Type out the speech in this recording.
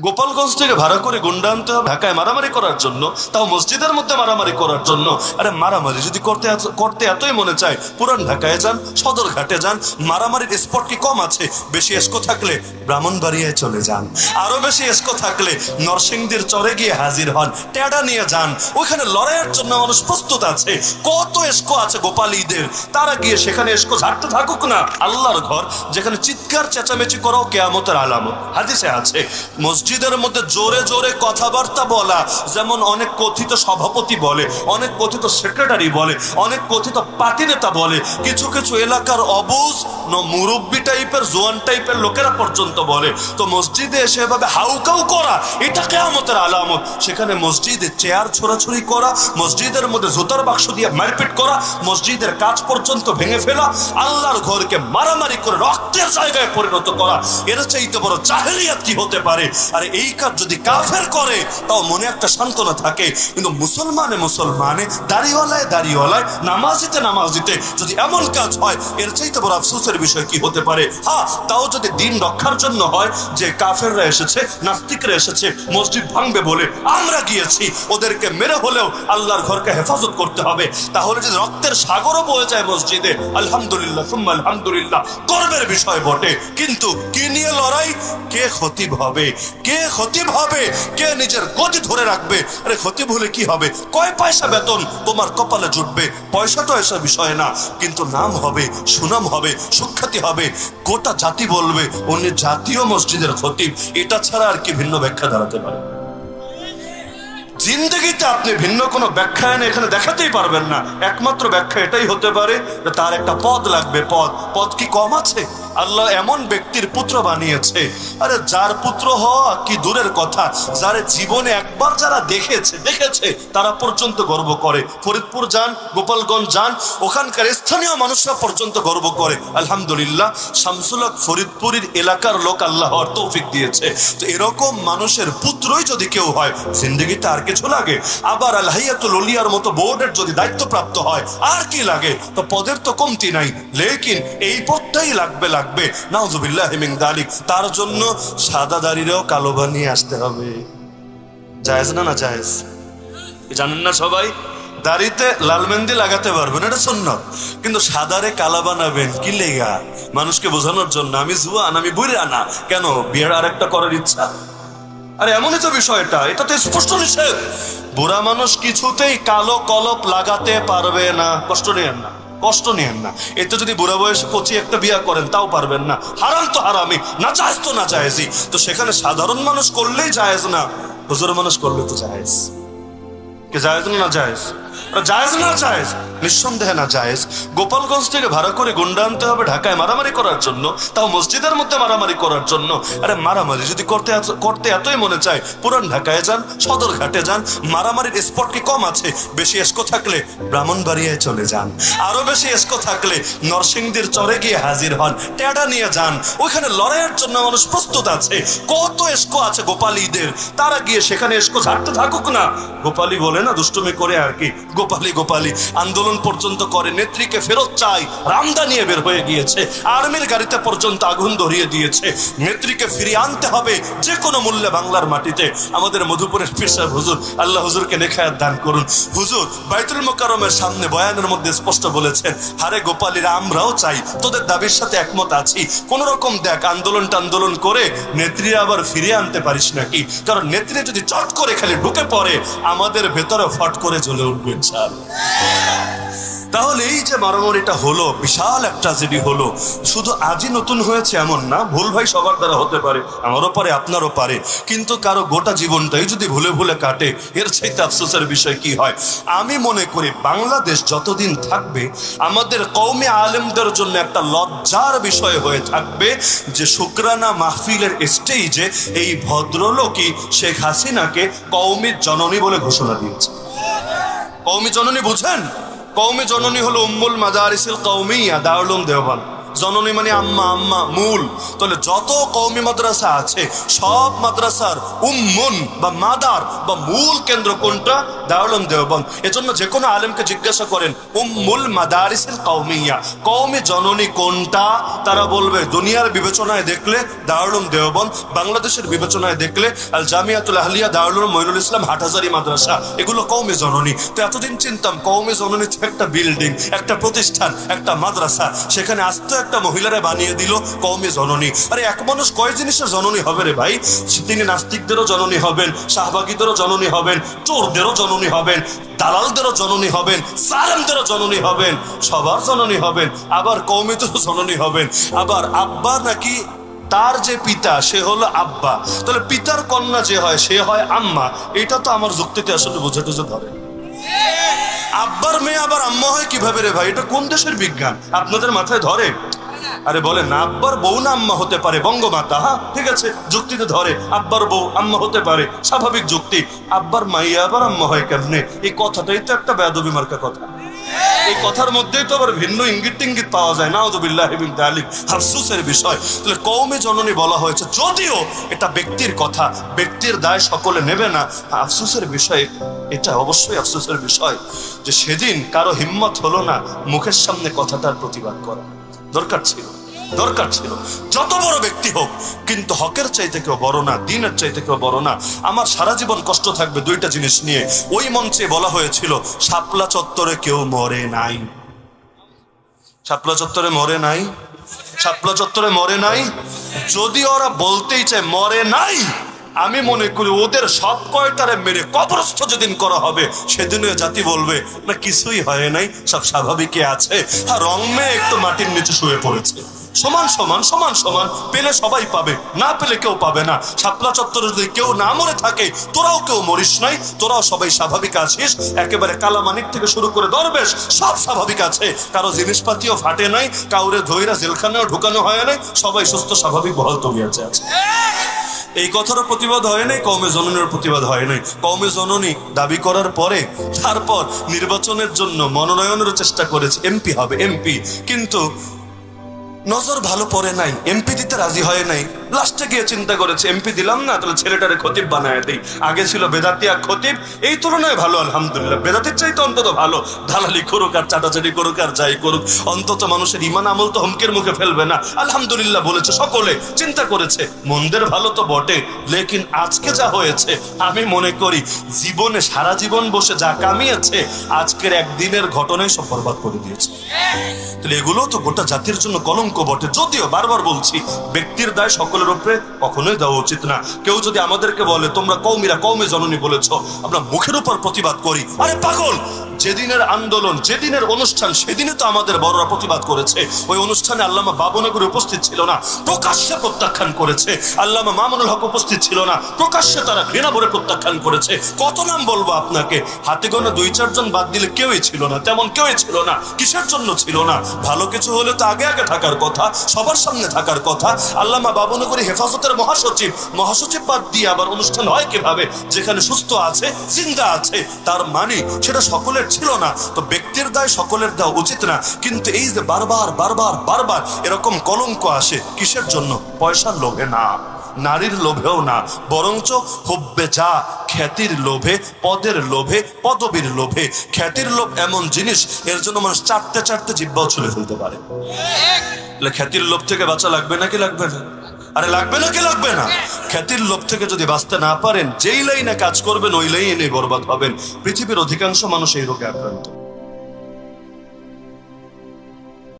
গোপালগঞ্জ থেকে ভাড়া করে গুন্ডা আনতে হবে ঢাকায় মারামারি করার জন্য, তাও মসজিদের মধ্যে মারামারি করার জন্য। আরে মারামারি যদি করতে এতই মনে চায়, পুরান ঢাকায় যান, সদরঘাটে যান, মারামারির স্পট কি কম আছে? বেশি এসকো থাকলে ব্রাহ্মণবাড়িয়ায় চলে যান, আরো বেশি এসকো থাকলে নরসিংদীর চরে গিয়ে হাজির হন, টেডা নিয়ে যান, ওইখানে লড়াইয়ের জন্য মানুষ প্রস্তুত আছে। কত এসকো আছে গোপালীদের, তারা গিয়ে সেখানে এসকো ঝাড়তে থাকুক না। আল্লাহর ঘর যেখানে চিৎকার চেঁচামেচি করাও কেয়ামতের আলামত, হাদিসে আছে। মসজিদের মধ্যে জোরে জোরে কথাবার্তা বলা, যেমন অনেক কথিত সভাপতি বলে, অনেক কথিত সেক্রেটারি বলে, অনেক কথিত পার্টি নেতা বলে, কিছু কিছু এলাকার অবুজ মুরব্বী টাইপের জোয়ান টাইপের লোকেরা পর্যন্ত বলে। তো মসজিদে এসে এভাবে হাউকাউ করা, এটা কিয়ামতের আলামত। সেখানে মসজিদে চেয়ার ছোড়াছুড়ি করা, মসজিদের মধ্যে জুতার বাক্স দিয়ে মারপিট করা, মসজিদের কাজ পর্যন্ত ভেঙে ফেলা, আল্লাহর ঘরকে মারামারি করে রক্তের জায়গায় পরিণত করা, এর চাইতে বড় জাহেলিয়াত কি হতে পারে? আর এই কাজ যদি কাফের করে তাও মনে একটা সান্ত্বনা থাকে, কিন্তু মুসলমানে দাড়িওয়ালায় নামাজিতে যদি এমন কাজ হয়, এর চাইতে বড় আফসোসের বিষয় কি হতে পারে? হ্যাঁ, তাও যদি দিন রক্ষার জন্য হয়, যে কাফেররা এসেছে, নাস্তিকরা এসেছে, মসজিদ ভাঙবে বলে আমরা গিয়েছি, ওদেরকে মেরে হলেও আল্লাহর ঘরকে হেফাজত করতে হবে। তাহলে যদি রক্তের সাগরও বয়ে যায় মসজিদে, আলহামদুলিল্লাহ সুম্মা আলহামদুলিল্লাহ, গর্বের বিষয় বটে। কিন্তু কি নিয়ে লড়াই? কে খতিব হবে, কে খতিব হবে, কে নিজের গতি ধরে রাখবে? আরে খতিব হলে কি হবে? কয় পয়সা বেতন তোমার কপালে জুটবে, পয়সাটা এসব বিষয় না, কিন্তু নাম হবে, সুনাম হবে, সুখ্যাতি হবে, গোটা জাতি বলবে উনি জাতীয় মসজিদের খতিব। এটা ছাড়া আর কি ভিন্ন ব্যাখ্যা দাঁড়াতে পারে? জিন্দগিতে আপনি ভিন্ন কোনো ব্যাখ্যা এনে এখানে দেখাতেই পারবেন না। একমাত্র ব্যাখ্যা এটাই হতে পারে যে তার একটা পদ লাগবে। পদ কি কম আছে? আল্লাহ এমন ব্যক্তির পুত্র বানিয়েছে, আরে যার পুত্র হওয়া কি দূরের কথা, যার জীবনে একবার যারা দেখেছে তারা পর্যন্ত গর্ব করে। ফরিদপুর যান, গোপালগঞ্জ যান, ওখানকার স্থানীয় মানুষরা পর্যন্ত গর্ব করে। আলহামদুলিল্লাহ, শামসুল হক ফরিদপুরের এলাকার লোক আল্লাহ তৌফিক দিয়েছে। তো এরকম মানুষের পুত্রই যদি কেউ হয়, জিন্দগিতে আর কিছু লাগে? আবার আল হাইয়াতুল উলিয়ার মতো বোর্ডের যদি দায়িত্বপ্রাপ্ত হয়, আর কি লাগে? তো পদের তো কমতি নাই, লেকিন এই পদটাই লাগবে। নাউযুবিল্লাহি মিন যালিক। তার জন্য সাদা দাড়িরেও কালো বানিয়ে আসতে হবে। জায়েজ না? না জায়েজ? জানেন না সবাই? দাড়িতে লাল মেহেন্দি লাগাতে পারবেন, এটা সুন্নাত, কিন্তু সাদারে কালা বানাবেন কি লেগা? মানুষকে বোঝানোর জন্য আমি জুয়ান, আমি বুড়া না। কেন? বিয়ের আরেকটা করার ইচ্ছা? আরে এমনই তো বিষয়টা, এটা তো স্পষ্ট নিষেধ। বুড়া মানুষ কিছুতেই কালো কলপ লাগাতে পারবে না। কষ্ট নিয়েন না। এতে যদি বুড়া বয়সে কচি একটা বিয়া করেন তাও পারবেন না। হারাম তো হারামি, না জায়েজ তো না জায়েজই। তো সেখানে সাধারণ মানুষ করলেই জায়েজ না, হুজুর মানুষ করলে তো জায়েজ। কে জায়েজ না জায়েজ? জায়েজ না জায়েজ? নিঃসন্দেহে না জায়েজ। গোপালগঞ্জ থেকে ভাড়া করে গুন্ডা আনতে হবে ঢাকায় মারামারি করার জন্য, তাও মসজিদের মধ্যে মারামারি করার জন্য। আরে মারামারি যদি করতে এতই মনে চায়, পুরান ঢাকায় যান, সদরঘাটে যান, মারামারির স্পট কি কম আছে? বেশি এসকো থাকলে ব্রাহ্মণবাড়িয়ায় চলে যান, আরো বেশি এসকো থাকলে নরসিংদীর চরে গিয়ে হাজির হন, টেডা নিয়ে যান, ওইখানে লড়াইয়ের জন্য মানুষ প্রস্তুত আছে। কত এসকো আছে গোপালীদের, তারা গিয়ে সেখানে এসকো ঝাড়তে থাকুক না। গোপালী বলে না, দুষ্টুমি করে আর কি, গোপালী আন্দোলন পর্যন্ত করে, নেত্রীকে ফেরত চাই, রামদা নিয়ে বের হয়ে গিয়েছে, আর্মির গাড়িতে পর্যন্ত আগুন ধরিয়ে দিয়েছে। নেত্রীকে ফিরিয়ে আনতে হবে যে কোনো মূল্যে বাংলার মাটিতে। আমাদের মধুপুরের পীর সাহেব হুজুর, আল্লাহ হুজুরকে নেখায়াত দান করুন, হুজুর বাইতুল মোকাররমের সামনে বয়ানের মধ্যে স্পষ্ট বলেছেন, হারে গোপালীরা আমরাও চাই, তোদের দাবির সাথে একমত আছি, কোন রকম দেখ আন্দোলন করে নেত্রী আবার ফিরিয়ে আনতে পারিস নাকি? কারণ নেত্রী যদি চট করে খালি ঢুকে পড়ে, আমাদের ভেতরে ফট করে জ্বলে উঠবে ইনশাআল্লাহ। তাহলে এই যে মারামারিটা হলো, বিশাল একটা ট্র্যাজেডি হলো। শুধু আজই নতুন হয়েছে এমন না, ভুল ভাই সবার দ্বারা হতে পারে, আমারও পারে, আপনারও পারে, কিন্তু কারো গোটা জীবনটাই যদি ভুলে কাটে, এর চাইতে আফসোসের বিষয় কি হয়? আমি মনে করি বাংলাদেশ যতদিন থাকবে, আমাদের কওমি আলেমদের জন্য একটা লজ্জার বিষয় হয়ে থাকবে যে শুকরানা মাহফিলের স্টেজে এই ভদ্রলোকই শেখ হাসিনাকে কওমি জননী বলে ঘোষণা দিয়েছে। কওমি জননী বুঝেন? কওমি জননী হলো উম্মুল মাদারিসিল কওমিয়া, দারুল উলুম দেওবন্দ। জননী মানে আম্মা, আম্মা মূল। তাহলে যত কওমি মাদ্রাসা আছে সব মাদ্রাসার উম্মুন বা মাদার বা মূল কেন্দ্র কোনটা? দারুল উলুম দেওবন্দ। এজন্য যে কোনো আলেমকে জিজ্ঞাসা করেন উম্মুল মাদারিসিল কওমিয়া, কওমি জননী কোনটা, তারা বলবে দুনিয়ার বিবেচনায় দেখলে দারুল উলুম দেওবন্দ, বাংলাদেশের বিবেচনায় দেখলে আল জামিয়াতুল আহলিয়া, দারুল উলুম মঈনুল ইসলাম, হাটহাজারী মাদ্রাসা, এগুলো কওমি জননী। তো এতদিন চিনতাম কওমি জননী একটা বিল্ডিং, একটা প্রতিষ্ঠান, একটা মাদ্রাসা, সেখানে আস্ত একটা মহিলারা বানিয়ে দিল কওমি জননী। আরে এক মানুষ কয় জিনিসের জননী হবে রে ভাই? তিনি নাস্তিকদেরও জননী হবেন, শাহবাগীদেরও জননী হবেন, চোরদেরও জননী হবেন, দালালদেরও জননী হবেন, সালেমদেরও জননী হবেন, সবার জননী হবেন। আবার কওমিদেরও জননী হবেন। আবার আব্বা নাকি তার যে পিতা সে হলো আব্বা, তাহলে পিতার কন্যা যে হয় সে হয় আম্মা। এটা তো আমার যুক্তিতে আসলে বুঝে টুঝে ধরে। আব্বার মেয়ে আবার আম্মা হয় কিভাবে রে ভাই? এটা কোন দেশের বিজ্ঞান? আপনাদের মাথায় ধরে? আরে বলে না, আব্বার বউ না আম্মা হতে পারে? বঙ্গমাতা, হ্যাঁ ঠিক আছে, যুক্তিতে ধরে। আব্বার বউ আম্মা হতে পারে, স্বাভাবিক যুক্তি। আব্বার মাইয়া আবার আম্মা হয় কেমনে? এই কথাটাই তো একটা বেয়াদবি মার্কা কথা। এই কথার মধ্যেই তো আবার ভিন্ন ইঙ্গিত টিঙ্গিত পাওয়া যায়। নাউযুবিল্লাহি মিন যালিক, আফসোসের বিষয়। তাহলে কওমে জননী বলা হয়েছে, যদিও এটা ব্যক্তির কথা, ব্যক্তির দায় সকলে নেবে না। আফসোসের বিষয়, এটা অবশ্যই আফসোসের বিষয় যে সেদিন কারো হিম্মত হলো না মুখের সামনে কথাটার প্রতিবাদ করা। দরকার ছিল যত বড় ব্যক্তি হোক, কিন্তু হকের চাইতে কেউ বড় না, দ্বীনের চাইতে কেউ বড় না। আমার সারা জীবন কষ্ট থাকবে দুইটা জিনিস নিয়ে। ওই মঞ্চে বলা হয়েছিল শাপলা চত্বরে কেউ মরে নাই। শাপলা চত্বরে মরে নাই, শাপলা চত্বরে মরে নাই। যদি ওরা বলতেই চায় মরে নাই, আমি মনে করি ওদের সব কয়টারে মেরে কবরস্থ যেদিন করা হবে সেদিনও জাতি বলবে না কিছুই হয় নাই, সব স্বাভাবিকই আছে। আর রং মেয়ে একটু মাটির নিচে শুয়ে পড়েছে। সমান সমান সমান সমান, পেলে সবাই পাবে, না পেলে কেউ পাবে না। শাপলা চত্বরে যদি কেউ না মরে থাকে, তোরাও কেউ মরিস নাই, তোরাও সবাই স্বাভাবিক আছিস। একেবারে কালামানিক থেকে শুরু করে দরবেশ সব স্বাভাবিক আছে, কারো জিনিসপাতিও ফাটে নাই, কাউরে ধৈরা জেলখানেও ঢুকানো হয় নাই, সবাই সুস্থ স্বাভাবিক বহাল তবিয়াতে আছে। এই কথারও প্রতিবাদ হয় নাই, কওমে জননীর প্রতিবাদ হয় নাই। কওমে জননী দাবি করার পরে তারপর নির্বাচনের জন্য মনোনয়নের চেষ্টা করেছে, এমপি হবে এমপি, কিন্তু নজর ভালো পড়ে নাই, এমপি দিতে রাজি হয় নাই। লাস্টে গিয়ে চিন্তা করেছে এমপি দিলাম না, তাহলে ছেলেটারে খতিব বানায় দেই। আগে ছিল বেদাতিয়া খতিব, এই তুলনায় ভালো আলহামদুলিল্লাহ, বেদাতির চাইতে অন্তত ভালো। দালালি করুক আর চাটাচাটি করুক আর যাই করুক, অন্তত মানুষের ইমান আমল তো হুমকের মুখে ফেলবে না, আলহামদুলিল্লাহ বলেছে সকলে। চিন্তা করেছে মন্দের ভালো তো বটে, লেকিন আজকে যা হয়েছে আমি মনে করি জীবনে সারা জীবন বসে যা কামিয়েছে আজকের একদিনের ঘটনায় সব বরবাদ করে দিয়েছে। তাহলে এগুলো তো গোটা জাতির জন্য কলঙ্ক বটে। যদিও বারবার বলছি ব্যক্তির দায় সকলের উপরে কখনোই দেওয়া উচিত না। কেউ যদি আমাদেরকে বলে তোমরা কওমিরা কওমে জননী বলেছ, আমরা মুখের উপর প্রতিবাদ করি, আরে পাগল, যেদিনের আন্দোলন যেদিনের অনুষ্ঠান সেদিনে তো আমাদের বড়রা প্রতিবাদ করেছে। ওই অনুষ্ঠানে আল্লামা বাবুনগরী উপস্থিত ছিল না, প্রকাশ্যে প্রত্যাখ্যান করেছে। আল্লামা মামুনুল হক উপস্থিত ছিল না, প্রকাশ্যে তারা ঘৃণা ভরে প্রত্যাখ্যান করেছে। কত নাম বলবো আপনাকে, হাতে গোনা 2-4 জন বাদ দিলে কেউই ছিল না, তেমন কেউই ছিল না। কিসের জন্য ছিল না? ভালো কিছু হলে তো আগে আগে থাকার কথা, সবার সামনে থাকার কথা। আল্লামা বাবুনগরী হেফাজতের মহাসচিব বাদ দিয়ে আবার অনুষ্ঠান হয় কিভাবে? যেখানে সুস্থ আছে, জিন্দা আছে, তার মানে সেটা সকলের ছিল না। তো ব্যক্তির দায় সকলের দেওয়া উচিত না, কিন্তু এই যে বারবার বারবার বারবার এরকম কলঙ্ক আসে কিসের জন্য? পয়সার লোভে না, নারীর লোভেও না, বরঞ্চ হুব্বে যা, খ্যাতির লোভে, পদের লোভে, পদবীর লোভে। খ্যাতির লোভ এমন জিনিস, এর জন্য মানুষ চাটতে চাটতে জিহ্বাও ছুলে ফেলতে পারে। খ্যাতির লোভ থেকে বাঁচা লাগবে নাকি লাগবে না? আরে লাগবে নাকি লাগবে না? খ্যাতির লোভ থেকে যদি বাঁচতে না পারেন, যেই লাইনে কাজ করবেন ওই লাইনে বরবাদ হবেন। পৃথিবীর অধিকাংশ মানুষ এই রোগে আক্রান্ত।